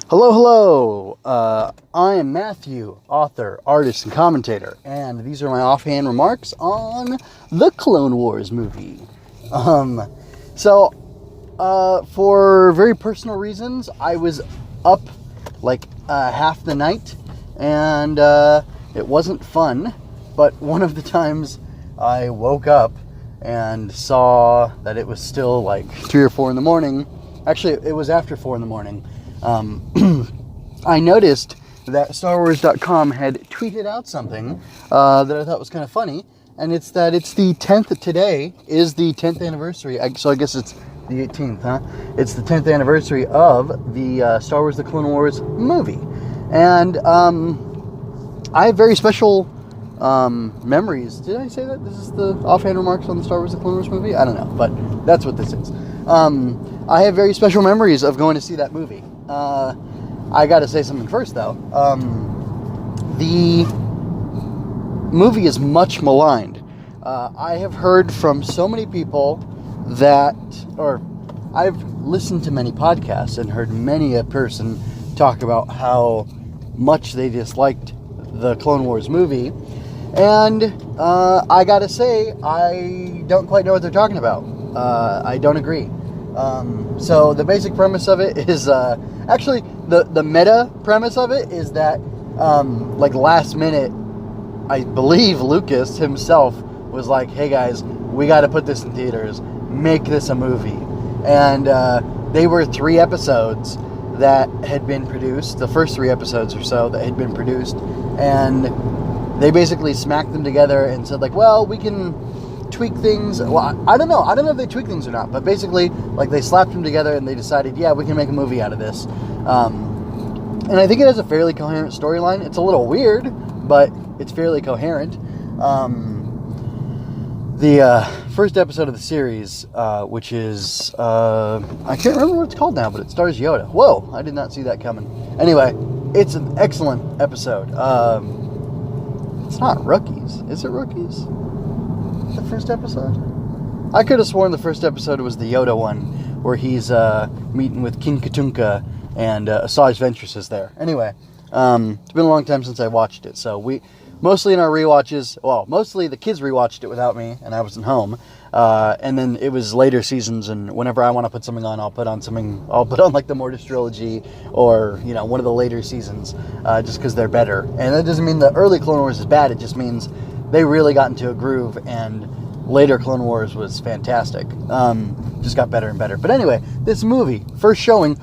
Hello, hello. I am Matthew, author, artist, and commentator, and these are my offhand remarks on the Clone Wars movie. For very personal reasons, I was up like half the night, and it wasn't fun, but one of the times I woke up and saw that it was still like 3 or 4 in the morning. Actually, it was after 4 in the morning. I noticed that StarWars.com had tweeted out something that I thought was kind of funny, and it's that it's the 10th, today is the 10th anniversary, so I guess it's the 18th, huh? It's the 10th anniversary of the Star Wars The Clone Wars movie, and I have very special memories. Did I say that? This is the offhand remarks on the Star Wars The Clone Wars movie? I don't know, but that's what this is. I have very special memories of going to see that movie. I gotta say something first, though. The movie is much maligned. I have heard from so many people or I've listened to many podcasts and heard many a person talk about how much they disliked the Clone Wars movie. And I gotta say, I don't quite know what they're talking about. I don't agree. So the basic premise of it is, actually, the meta premise of it is that, like last minute, I believe Lucas himself was like, hey guys, we got to put this in theaters, make this a movie. And they were 3 episodes that had been produced, the first 3 episodes or so that had been produced, and they basically smacked them together and said like, well, we can tweak things. Well, I don't know if they tweak things or not, but basically, like, they slapped them together and they decided, yeah, we can make a movie out of this. And I think it has a fairly coherent storyline. It's a little weird, but it's fairly coherent. The first episode of the series, which is, I can't remember what it's called now, but it stars Yoda. Whoa, I did not see that coming. Anyway, it's an excellent episode. It's not Rookies. Is it Rookies? The first episode? I could have sworn the first episode was the Yoda one, where he's meeting with King Katunka and Asajj Ventress is there. Anyway, it's been a long time since I watched it, so we mostly in our rewatches, well, mostly the kids rewatched it without me, and I wasn't home, and then it was later seasons, and whenever I want to put something on, I'll put on like the Mortis trilogy, or, you know, one of the later seasons, just because they're better. And that doesn't mean the early Clone Wars is bad, it just means they really got into a groove, and later Clone Wars was fantastic. Just got better and better. But anyway, this movie, first showing,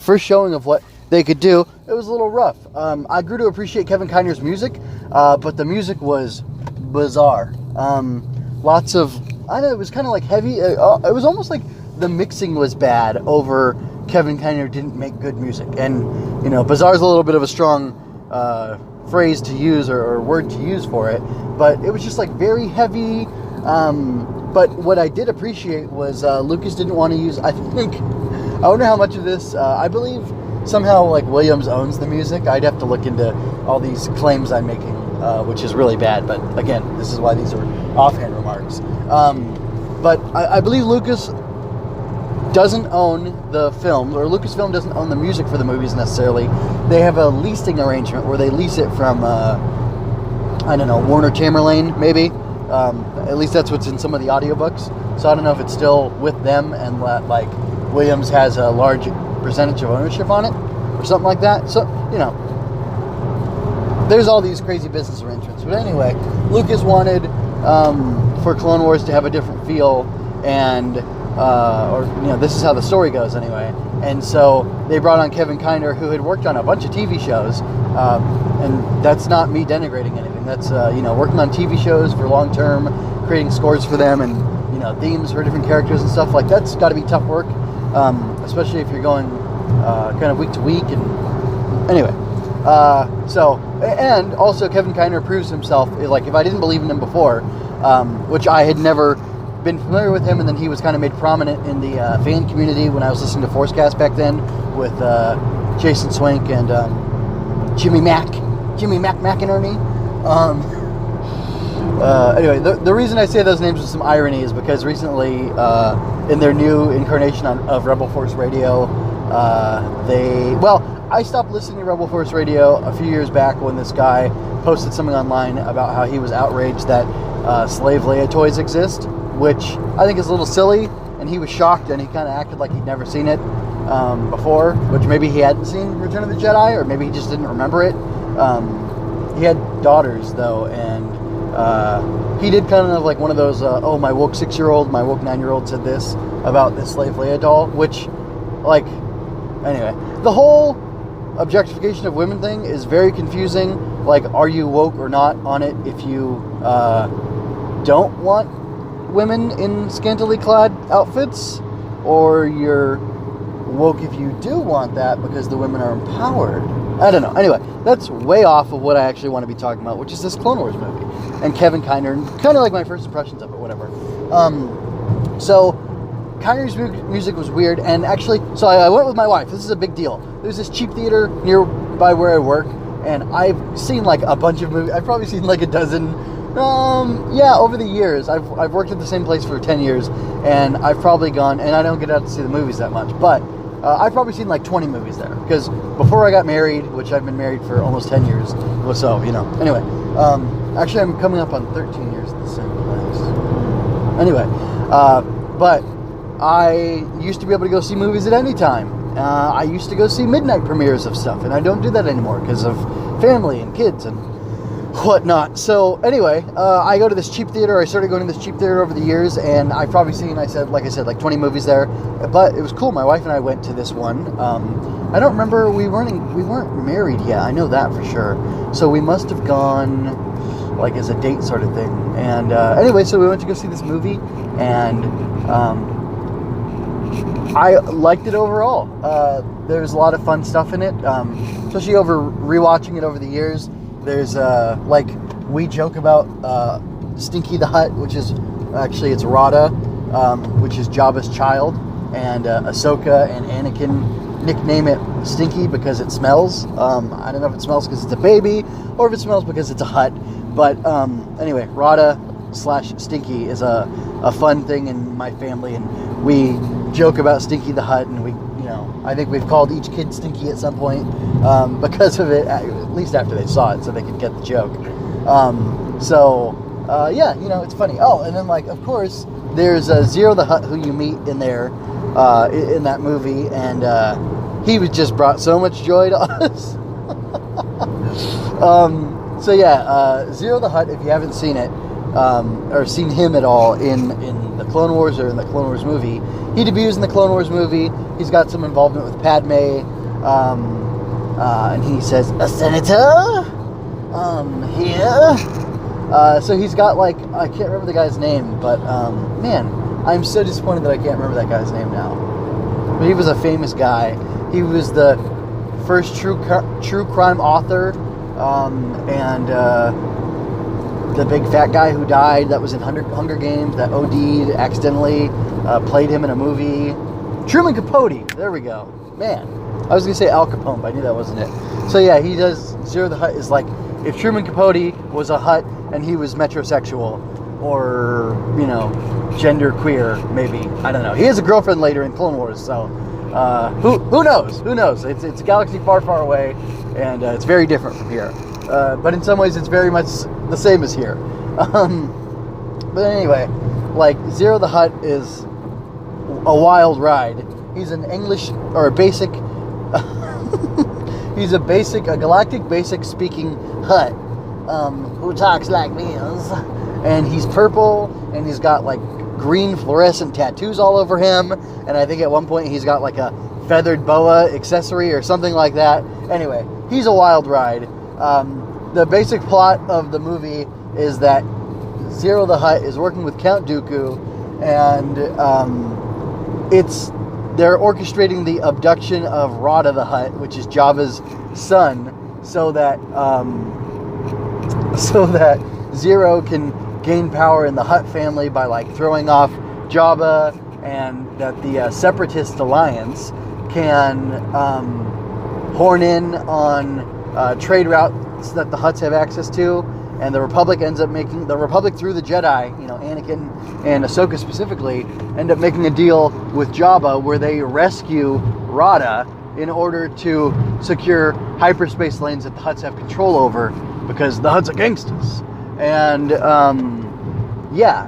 first showing of what they could do, it was a little rough. I grew to appreciate Kevin Kiner's music, but the music was bizarre. Lots of, I know, it was kind of like heavy. It was almost like the mixing was bad over Kevin Kiner didn't make good music. And, you know, bizarre is a little bit of a strong phrase to use or word to use for it, but it was just like very heavy. But what I did appreciate was Lucas didn't want to use, I wonder how much of this, I believe somehow like Williams owns the music. I'd have to look into all these claims I'm making, which is really bad, but again, this is why these are offhand remarks. But I believe Lucas doesn't own the film, or Lucasfilm doesn't own the music for the movies necessarily. They have a leasing arrangement where they lease it from, I don't know, Warner Tamerlane, maybe. At least that's what's in some of the audiobooks. So I don't know if it's still with them and like Williams has a large percentage of ownership on it or something like that. So, you know, there's all these crazy business arrangements. But anyway, Lucas wanted for Clone Wars to have a different feel, and or, you know, this is how the story goes anyway. And so they brought on Kevin Kiner, who had worked on a bunch of TV shows, and that's not me denigrating anything. That's, you know, working on TV shows for long term, creating scores for them, and, you know, themes for different characters and stuff like that's got to be tough work, especially if you're going kind of week to week. And anyway, and also Kevin Kiner proves himself, like, if I didn't believe in him before, which I had never been familiar with him, and then he was kind of made prominent in the fan community when I was listening to Forcecast back then with Jason Swank and Jimmy McInerney. Anyway, the reason I say those names with some irony is because recently in their new incarnation of Rebel Force Radio. I stopped listening to Rebel Force Radio a few years back when this guy posted something online about how he was outraged that slave Leia toys exist, which I think is a little silly, and he was shocked, and he kind of acted like he'd never seen it before, which maybe he hadn't seen Return of the Jedi, or maybe he just didn't remember it. He had daughters, though, and he did kind of like one of those, my woke 6-year-old, my woke 9-year-old said this about this slave Leia doll, which, like, anyway, the whole objectification of women thing is very confusing. Like, are you woke or not on it if you don't want women in scantily clad outfits, or you're woke if you do want that because the women are empowered? I don't know. Anyway, that's way off of what I actually want to be talking about, which is this Clone Wars movie and Kevin Kiner, kind of like my first impressions of it, whatever. So Kiner's music was weird, and actually, so I went with my wife. This is a big deal. There's this cheap theater nearby where I work, and I've seen like a bunch of movies. I've probably seen like a dozen. Over the years, I've worked at the same place for 10 years, and I've probably gone, and I don't get out to see the movies that much, but I've probably seen like 20 movies there, because before I got married, which I've been married for almost 10 years, so, anyway, actually I'm coming up on 13 years at the same place. Anyway, but I used to be able to go see movies at any time. I used to go see midnight premieres of stuff, and I don't do that anymore because of family and kids and whatnot. So anyway, I go to this cheap theater. I started going to this cheap theater over the years, and I've probably seen, like I said, like 20 movies there. But it was cool. My wife and I went to this one. I don't remember. We weren't married yet. I know that for sure. So we must have gone like as a date sort of thing. And anyway, so we went to go see this movie, and I liked it overall. There's a lot of fun stuff in it, especially rewatching it over the years. There's like we joke about Stinky the Hutt, which is actually it's Rada, which is Jabba's child, and Ahsoka and Anakin nickname it Stinky because it smells. I don't know if it smells because it's a baby or if it smells because it's a Hutt, but anyway, Rada / Stinky is a fun thing in my family, and we joke about Stinky the Hutt, and I think we've called each kid Stinky at some point because of it, at least after they saw it, so they could get the joke. It's funny. Oh, and then, like, of course, there's Zero the Hutt who you meet in there, in that movie, and he was just brought so much joy to us. Zero the Hutt, if you haven't seen it, or seen him at all in the Clone Wars or in the Clone Wars movie, he debuts in the Clone Wars movie. He's got some involvement with Padme, and he says, "A senator, here." So he's got, like, I can't remember the guy's name, but man, I'm so disappointed that I can't remember that guy's name now. But he was a famous guy. He was the first true crime author, and the big fat guy who died that was in Hunger Games, that OD'd accidentally, played him in a movie. Truman Capote, there we go. Man, I was going to say Al Capone, but I knew that wasn't it. So yeah, he does, Zero the Hutt is like, if Truman Capote was a Hutt and he was metrosexual, or, gender queer, maybe. I don't know. He has a girlfriend later in Clone Wars, so who knows? Who knows? It's a galaxy far, far away, and it's very different from here. But in some ways, it's very much the same as here. But anyway, like, Zero the Hutt is a wild ride. He's an English, or a basic, he's a galactic basic speaking Hutt, who talks like this, and he's purple, and he's got, like, green fluorescent tattoos all over him, and I think at one point he's got, like, a feathered boa accessory or something like that. Anyway, he's a wild ride. The basic plot of the movie is that Zero the Hutt is working with Count Dooku, and they're orchestrating the abduction of Rada the Hutt, which is Jabba's son, so that Zero can gain power in the Hutt family by, like, throwing off Jabba, and that the Separatist Alliance can horn in on trade routes that the Hutts have access to, and the Republic through the Jedi, Anakin and Ahsoka specifically, end up making a deal with Jabba where they rescue Rada in order to secure hyperspace lanes that the Hutts have control over, because the Hutts are gangsters. And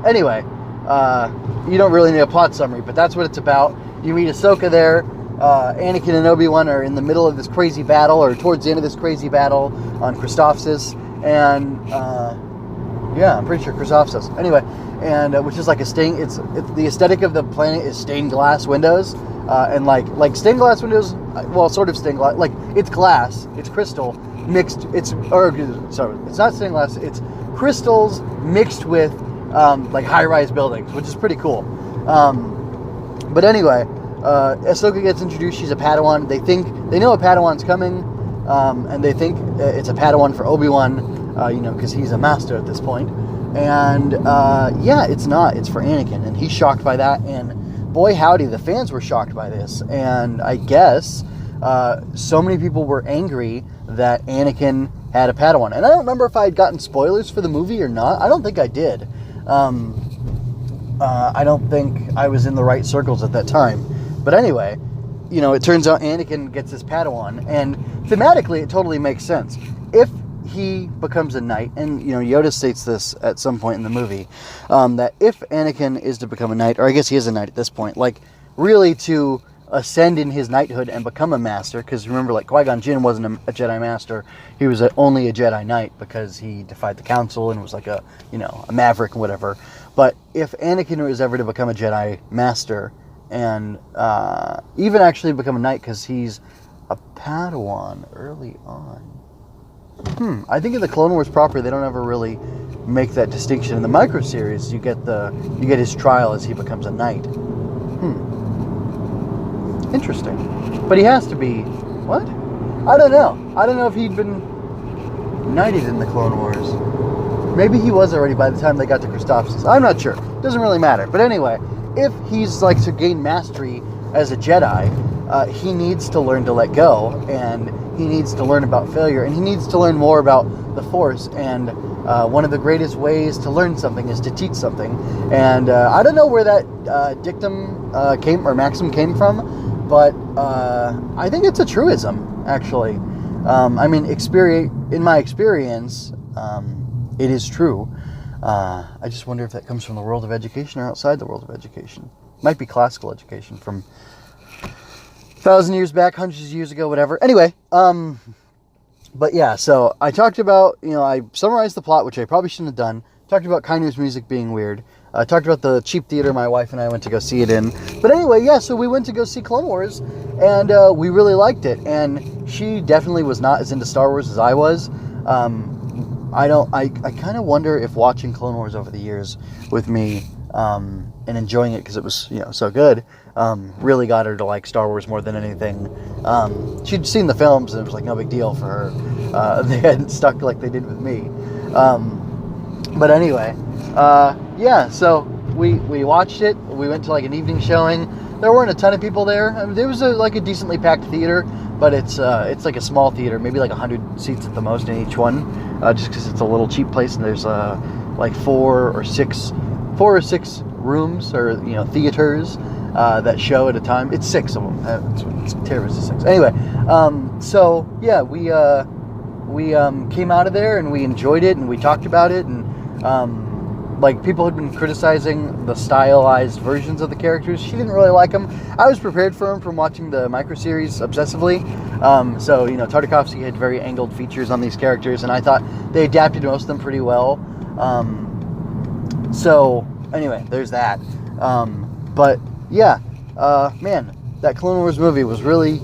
anyway, you don't really need a plot summary, but that's what it's about. You meet Ahsoka there. Anakin and Obi-Wan are in the middle of this crazy battle, or towards the end of this crazy battle on Christophsis, and I'm pretty sure Christophsis. Anyway, and which is like it's the aesthetic of the planet is stained glass windows, and like stained glass windows. Well, sort of stained glass. Like it's glass, it's crystal mixed. It's not stained glass. It's crystals mixed with like high-rise buildings, which is pretty cool. But anyway, Ahsoka gets introduced. She's a Padawan. They know a Padawan's coming, and they think it's a Padawan for Obi-Wan, because he's a master at this point. And it's not. It's for Anakin, and he's shocked by that. And boy, howdy, the fans were shocked by this. And I guess so many people were angry that Anakin had a Padawan. And I don't remember if I had gotten spoilers for the movie or not. I don't think I did. I don't think I was in the right circles at that time. But anyway, it turns out Anakin gets his Padawan, and thematically it totally makes sense. If he becomes a knight, and Yoda states this at some point in the movie, that if Anakin is to become a knight, or I guess he is a knight at this point, like really to ascend in his knighthood and become a master, because remember, like Qui-Gon Jinn wasn't a Jedi master, he was only a Jedi knight because he defied the council and was like a maverick and whatever. But if Anakin was ever to become a Jedi master and even actually become a knight, because he's a Padawan early on. I think in the Clone Wars proper, they don't ever really make that distinction. In the micro series, you get his trial as he becomes a knight. Interesting. But he has to be what? I don't know if he'd been knighted in the Clone Wars. Maybe he was already by the time they got to Christophsis. I'm not sure. Doesn't really matter. But anyway, if he's like to gain mastery as a Jedi, he needs to learn to let go, and he needs to learn about failure, and he needs to learn more about the Force. And one of the greatest ways to learn something is to teach something. And I don't know where that dictum maxim came from, but I think it's a truism, actually. In my experience, it is true. I just wonder if that comes from the world of education or outside the world of education. Might be classical education from 1,000 years back, hundreds of years ago, whatever. Anyway, but yeah, so I talked about, I summarized the plot, which I probably shouldn't have done. Talked about Kainer's music being weird. Talked about the cheap theater my wife and I went to go see it in. But anyway, yeah, so we went to go see Clone Wars, and we really liked it. And she definitely was not as into Star Wars as I was. I kind of wonder if watching Clone Wars over the years with me and enjoying it because it was so good really got her to like Star Wars more than anything. She'd seen the films and it was like no big deal for her. They hadn't stuck like they did with me. But anyway, so we watched it. We went to like an evening showing. There weren't a ton of people there. I mean, there was a decently packed theater, but it's like a small theater, maybe like 100 seats at the most in each one, just because it's a little cheap place, and there's like four or six rooms or theaters that show at a time. It's 6 of them. It's terrible. It's 6. Anyway, so yeah, we came out of there and we enjoyed it and we talked about it, and like people had been criticizing the stylized versions of the characters. She didn't really like them. I was prepared for them from watching the micro-series obsessively. So, Tartakovsky had very angled features on these characters, and I thought they adapted most of them pretty well. So, anyway, there's that. But, yeah, man, that Clone Wars movie was really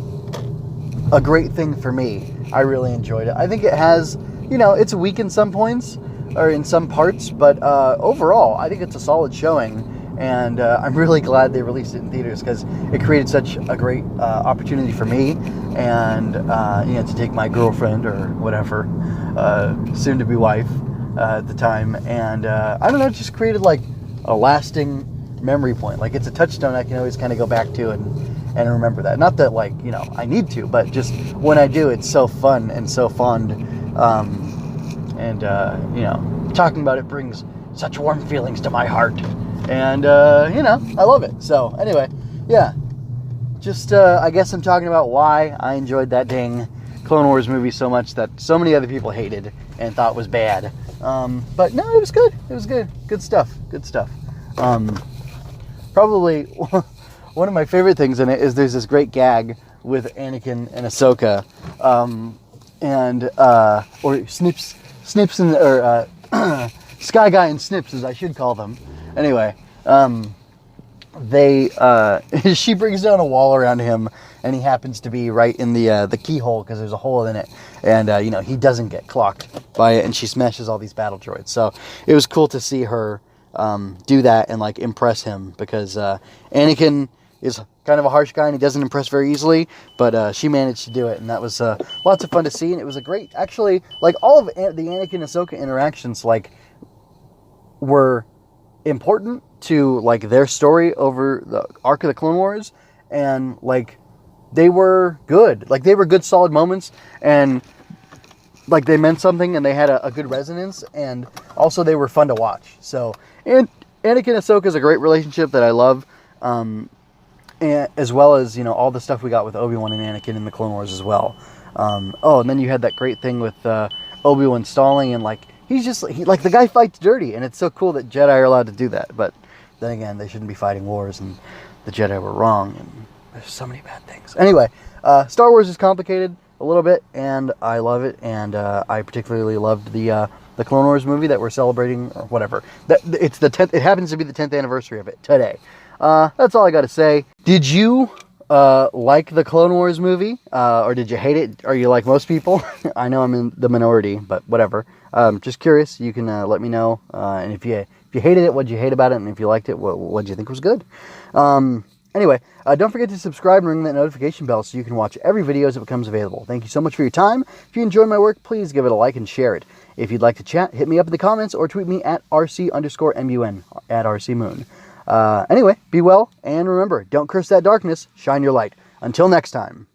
a great thing for me. I really enjoyed it. I think it has, it's weak in some points, or in some parts, but overall, I think it's a solid showing, and I'm really glad they released it in theaters because it created such a great opportunity for me, and to take my girlfriend or whatever, soon-to-be wife at the time, and I don't know, it just created like a lasting memory point. Like it's a touchstone I can always kind of go back to and remember that. Not that I need to, but just when I do, it's so fun and so fond. and you know, talking about it brings such warm feelings to my heart, and you know, I love it. So anyway, yeah, just I guess I'm talking about why I enjoyed that dang Clone Wars movie so much that so many other people hated and thought was bad. But no, it was good. It was good. Good stuff. Good stuff. Probably one of my favorite things in it is there's this great gag with Anakin and Ahsoka, or Snips and or Sky Guy and Snips, as I should call them. Anyway, she brings down a wall around him, and he happens to be right in the keyhole because there's a hole in it, and you know, he doesn't get clocked by it, and she smashes all these battle droids. So it was cool to see her do that and like impress him, because Anakin is kind of a harsh guy and he doesn't impress very easily, but she managed to do it, and that was lots of fun to see. And it was a great, actually, like all of the Anakin and Ahsoka interactions like were important to like their story over the arc of the Clone Wars, and like they were good, like they were good solid moments, and like they meant something, and they had a good resonance, and also they were fun to watch. So, and Anakin and Ahsoka is a great relationship that I love, and as well as, you know, all the stuff we got with Obi-Wan and Anakin in the Clone Wars as well. Oh, and then you had that great thing with Obi-Wan stalling, and like like the guy fights dirty, and it's so cool that Jedi are allowed to do that. But then again, they shouldn't be fighting wars, and the Jedi were wrong, and there's so many bad things. Anyway, Star Wars is complicated a little bit, and I love it, and I particularly loved the Clone Wars movie that we're celebrating, or whatever. It's the 10th. It happens to be the 10th anniversary of it today. That's all I got to say. Did you like the Clone Wars movie, or did you hate it? Are you like most people? I know I'm in the minority, but whatever. Just curious. You can let me know, and if you hated it, what did you hate about it, and if you liked it, what did you think was good? Anyway, don't forget to subscribe and ring that notification bell so you can watch every video as it becomes available. Thank you so much for your time. If you enjoy my work, please give it a like and share it. If you'd like to chat, hit me up in the comments or tweet me at RC_MUN, at RCMoon. Anyway, be well, and remember, don't curse that darkness, shine your light. Until next time.